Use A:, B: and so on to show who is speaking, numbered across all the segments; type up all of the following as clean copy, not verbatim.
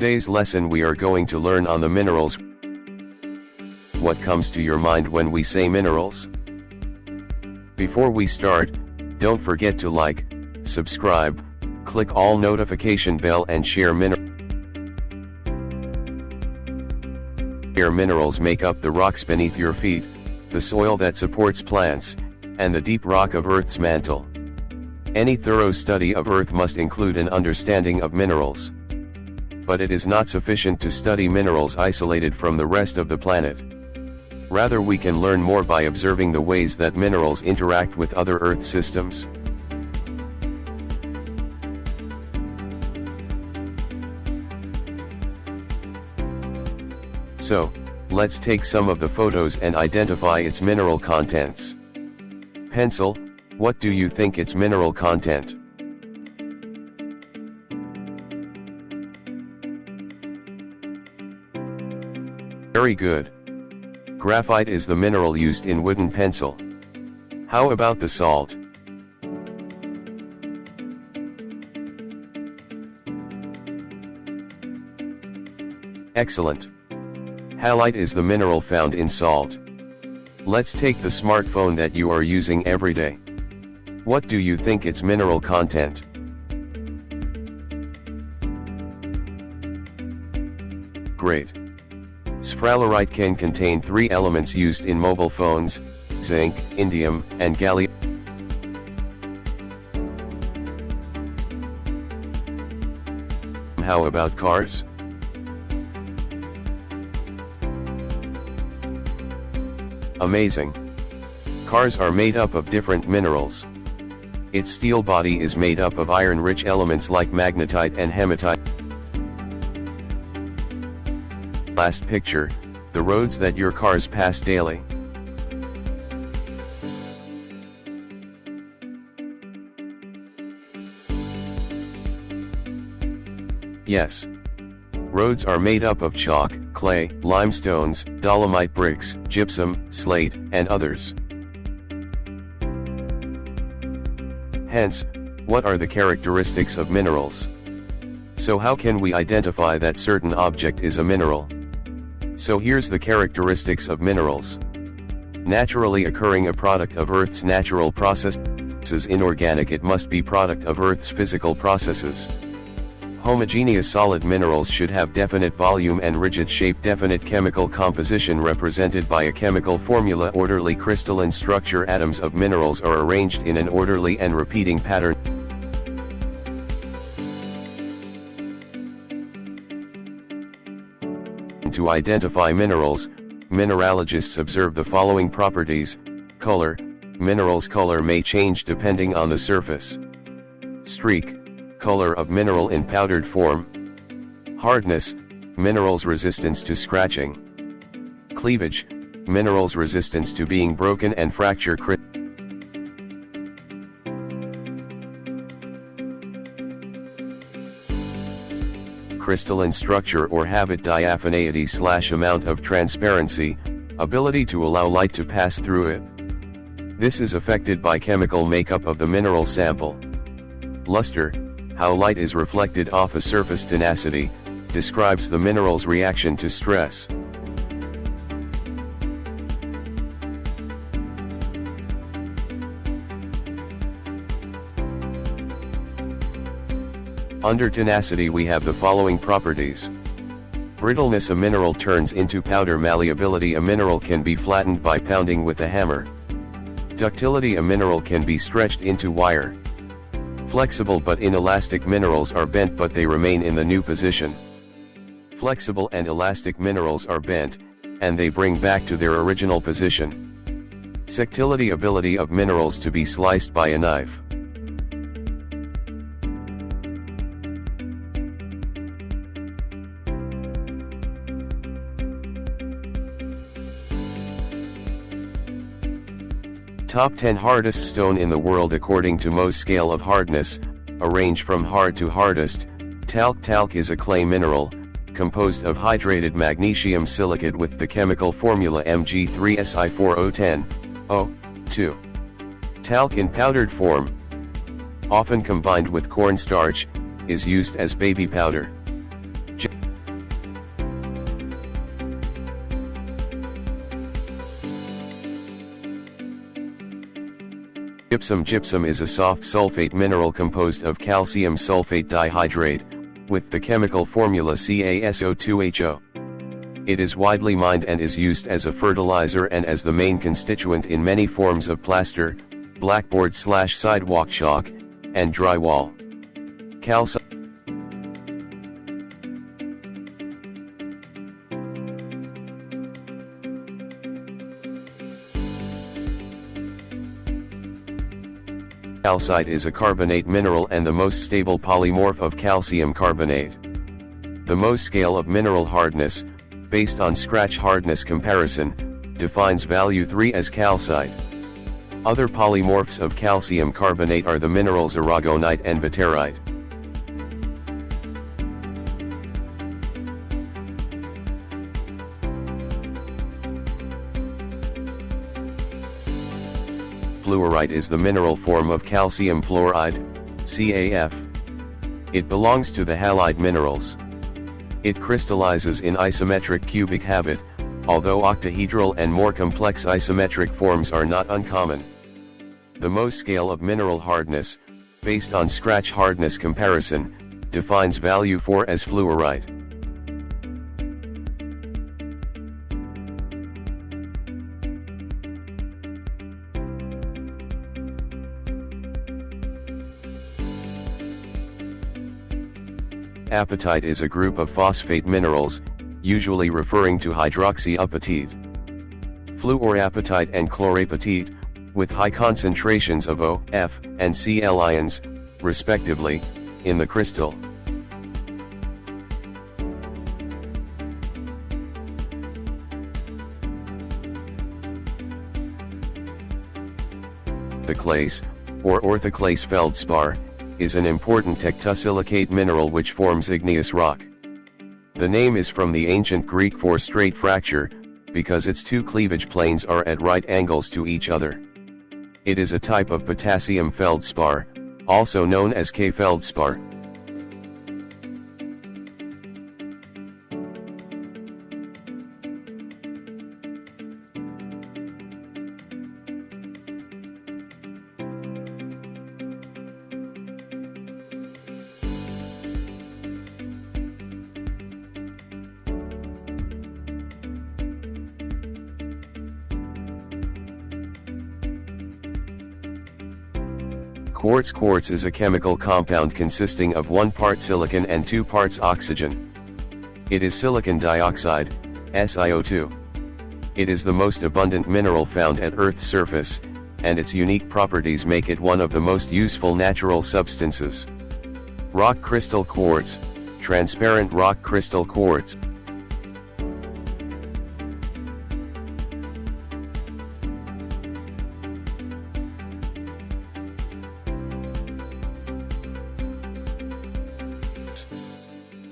A: today's lesson we are going to learn on the minerals. What comes to your mind when we say minerals? Before we start, don't forget to like, subscribe, click all notification bell and share minerals make up the rocks beneath your feet, the soil that supports plants, and the deep rock of Earth's mantle. Any thorough study of Earth must include an understanding of minerals. But it is not sufficient to study minerals isolated from the rest of the planet. Rather, we can learn more by observing the ways that minerals interact with other Earth systems. So, let's take some of the photos and identify its mineral contents. Pencil, what do you think its mineral content? Very good. Graphite is the mineral used in wooden pencil. How about the salt? Excellent. Halite is the mineral found in salt. Let's take the smartphone that you are using every day. What do you think its mineral content? Great. Sphalerite can contain 3 elements used in mobile phones: zinc, indium, and gallium. How about cars? Amazing. Cars are made up of different minerals. Its steel body is made up of iron-rich elements like magnetite and hematite. Last picture, the roads that your cars pass daily. Yes. Roads are made up of chalk, clay, limestones, dolomite bricks, gypsum, slate, and others. Hence, what are the characteristics of minerals? So how can we identify that certain object is a mineral? So here's the characteristics of minerals. Naturally occurring, a product of Earth's natural processes. Inorganic, it must be product of Earth's physical processes. Homogeneous, solid minerals should have definite volume and rigid shape, definite chemical composition represented by a chemical formula. Orderly crystalline structure, atoms of minerals are arranged in an orderly and repeating pattern. To identify minerals, mineralogists observe the following properties. Color, mineral's color may change depending on the surface. Streak, color of mineral in powdered form. Hardness, mineral's resistance to scratching. Cleavage, mineral's resistance to being broken and fracture. Crystalline structure or habit, diaphaneity / amount of transparency, ability to allow light to pass through it. This is affected by chemical makeup of the mineral sample. Luster, how light is reflected off a surface. Tenacity, describes the mineral's reaction to stress. Under tenacity we have the following properties. Brittleness, a mineral turns into powder. Malleability, a mineral can be flattened by pounding with a hammer. Ductility, a mineral can be stretched into wire. Flexible but inelastic, minerals are bent but they remain in the new position. Flexible and elastic minerals are bent, and they bring back to their original position. Sectility, ability of minerals to be sliced by a knife. Top 10 hardest stone in the world according to Mohs scale of hardness, a range from hard to hardest. Talc. Talc is a clay mineral, composed of hydrated magnesium silicate with the chemical formula Mg3Si4O10O2. Talc in powdered form, often combined with cornstarch, is used as baby powder. Gypsum is a soft sulfate mineral composed of calcium sulfate dihydrate, with the chemical formula CaSO2HO. It is widely mined and is used as a fertilizer and as the main constituent in many forms of plaster, blackboard/sidewalk chalk, and drywall. Calcite is a carbonate mineral and the most stable polymorph of calcium carbonate. The Mohs scale of mineral hardness, based on scratch hardness comparison, defines value 3 as calcite. Other polymorphs of calcium carbonate are the minerals aragonite and vaterite. Fluorite is the mineral form of calcium fluoride, CaF. It belongs to the halide minerals. It crystallizes in isometric cubic habit, although octahedral and more complex isometric forms are not uncommon. The Mohs scale of mineral hardness, based on scratch hardness comparison, defines value 4 as fluorite. Apatite is a group of phosphate minerals, usually referring to hydroxyapatite. Fluorapatite and chlorapatite, with high concentrations of O, F, and Cl ions, respectively, in the crystal. The clase, or orthoclase feldspar, is an important tectosilicate mineral which forms igneous rock. The name is from the ancient Greek for straight fracture, because its two cleavage planes are at right angles to each other. It is a type of potassium feldspar, also known as K-feldspar. Quartz is a chemical compound consisting of 1 part silicon and 2 parts oxygen. It is silicon dioxide, SiO2. It is the most abundant mineral found at Earth's surface, and its unique properties make it one of the most useful natural substances. Rock crystal quartz, transparent rock crystal quartz.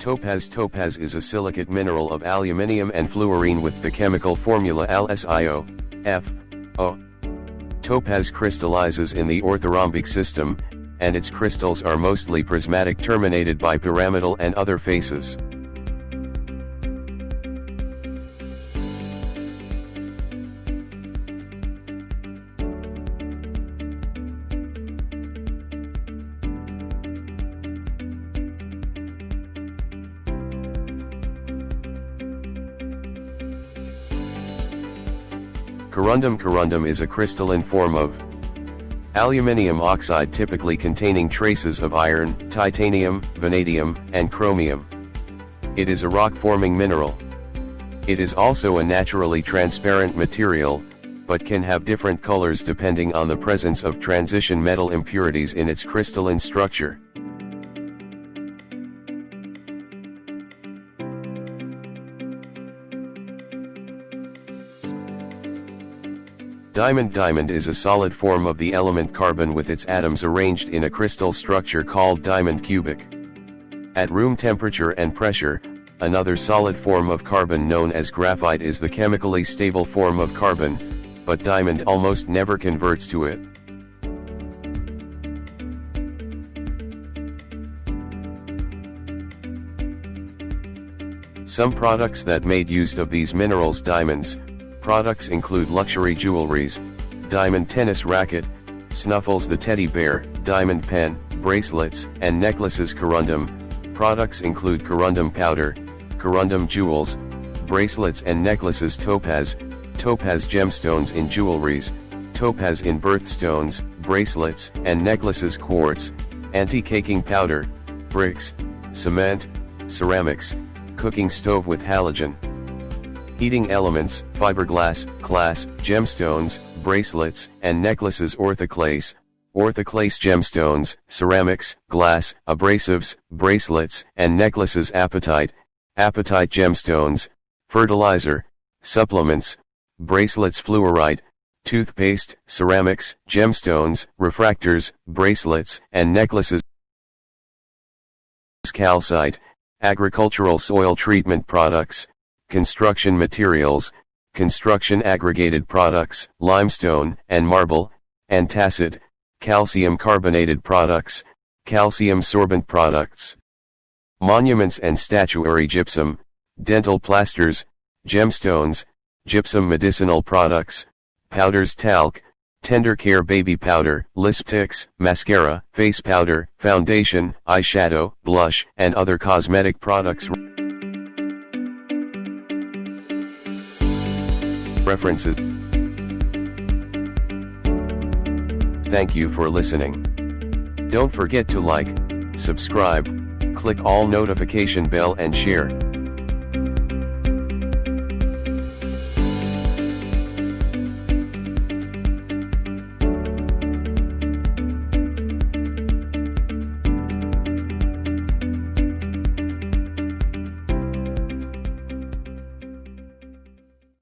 A: Topaz is a silicate mineral of aluminium and fluorine with the chemical formula AlSiO, F-O. Topaz crystallizes in the orthorhombic system, and its crystals are mostly prismatic terminated by pyramidal and other faces. Corundum is a crystalline form of aluminium oxide typically containing traces of iron, titanium, vanadium, and chromium. It is a rock-forming mineral. It is also a naturally transparent material, but can have different colors depending on the presence of transition metal impurities in its crystalline structure. Diamond is a solid form of the element carbon with its atoms arranged in a crystal structure called diamond cubic. At room temperature and pressure, another solid form of carbon known as graphite is the chemically stable form of carbon, but diamond almost never converts to it. Some products that made use of these minerals diamonds. Products include luxury jewelries, diamond tennis racket, Snuffles the teddy bear, diamond pen, bracelets, and necklaces. Corundum products include corundum powder, corundum jewels, bracelets and necklaces. Topaz gemstones in jewelries, topaz in birthstones, bracelets, and necklaces. Quartz, anti-caking powder, bricks, cement, ceramics, cooking stove with halogen. Heating elements, fiberglass, glass, gemstones, bracelets, and necklaces. Orthoclase gemstones, ceramics, glass, abrasives, bracelets, and necklaces. Apatite gemstones, fertilizer, supplements, bracelets. Fluorite, toothpaste, ceramics, gemstones, refractors, bracelets, and necklaces. Calcite, agricultural soil treatment products, construction materials, construction aggregated products, limestone and marble. Antacid, calcium carbonated products, calcium sorbent products. Monuments and statuary. Gypsum, dental plasters, gemstones, gypsum medicinal products, powders. Talc, tender care baby powder, lipsticks, mascara, face powder, foundation, eyeshadow, blush, and other cosmetic products. References. Thank you for listening. Don't forget to like, subscribe, click all notification bell and share.